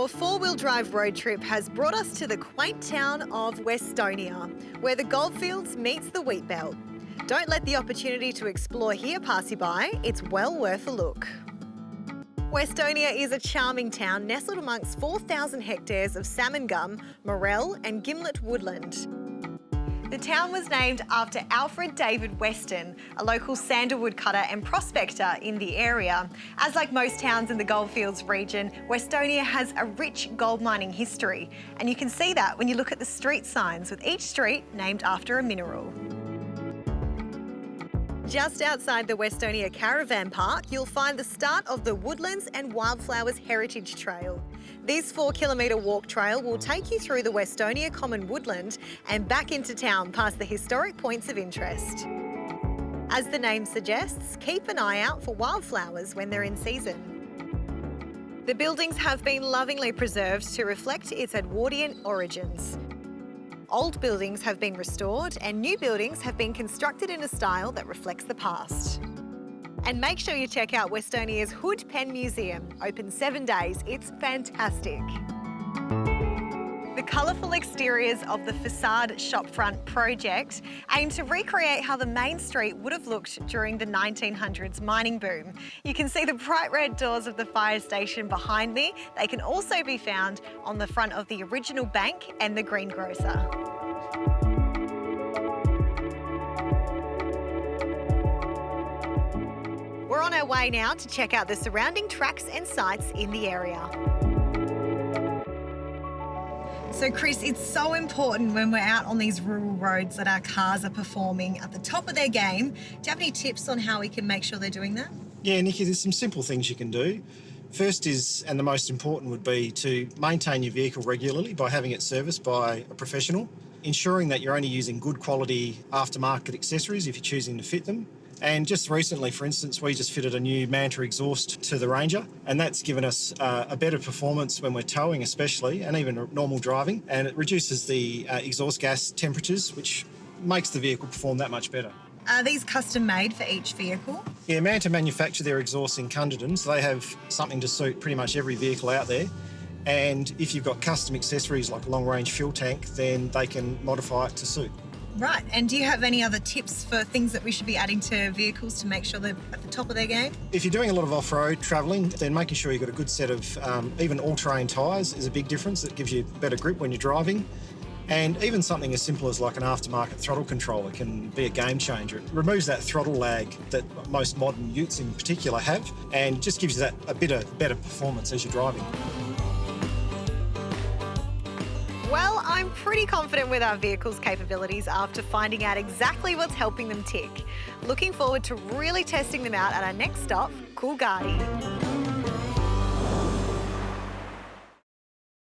Our four-wheel drive road trip has brought us to the quaint town of Westonia, where the goldfields meets the wheat belt. Don't let the opportunity to explore here pass you by, it's well worth a look. Westonia is a charming town nestled amongst 4,000 hectares of salmon gum, morel and gimlet woodland. The town was named after Alfred David Weston, a local sandalwood cutter and prospector in the area. As like most towns in the Goldfields region, Westonia has a rich gold mining history, and you can see that when you look at the street signs, with each street named after a mineral. Just outside the Westonia Caravan Park, you'll find the start of the Woodlands and Wildflowers Heritage Trail. This 4-kilometre walk trail will take you through the Westonia Common Woodland and back into town past the historic points of interest. As the name suggests, keep an eye out for wildflowers when they're in season. The buildings have been lovingly preserved to reflect its Edwardian origins. Old buildings have been restored and new buildings have been constructed in a style that reflects the past. And make sure you check out Westonia's Hood Pen Museum, open 7 days. It's fantastic. The colourful exteriors of the facade Shopfront Project aim to recreate how the main street would have looked during the 1900s mining boom. You can see the bright red doors of the fire station behind me. They can also be found on the front of the original bank and the greengrocer. We're on our way now to check out the surrounding tracks and sites in the area. So Chris, it's so important when we're out on these rural roads that our cars are performing at the top of their game. Do you have any tips on how we can make sure they're doing that? Yeah, Nikki, there's some simple things you can do. First is, and the most important would be, to maintain your vehicle regularly by having it serviced by a professional, ensuring that you're only using good quality aftermarket accessories if you're choosing to fit them. And just recently, for instance, we just fitted a new Manta exhaust to the Ranger, and that's given us a better performance when we're towing especially, and even normal driving, and it reduces the exhaust gas temperatures, which makes the vehicle perform that much better. Are these custom made for each vehicle? Yeah, Manta manufacture their exhausts in Cunderdin, so they have something to suit pretty much every vehicle out there. And if you've got custom accessories like a long-range fuel tank, then they can modify it to suit. Right, and do you have any other tips for things that we should be adding to vehicles to make sure they're at the top of their game? If you're doing a lot of off-road travelling, then making sure you've got a good set of even all-terrain tyres is a big difference. It gives you better grip when you're driving. And even something as simple as like an aftermarket throttle controller can be a game changer. It removes that throttle lag that most modern utes in particular have, and just gives you that a bit of better performance as you're driving. Well, I'm pretty confident with our vehicle's capabilities after finding out exactly what's helping them tick. Looking forward to really testing them out at our next stop, Coolgardie.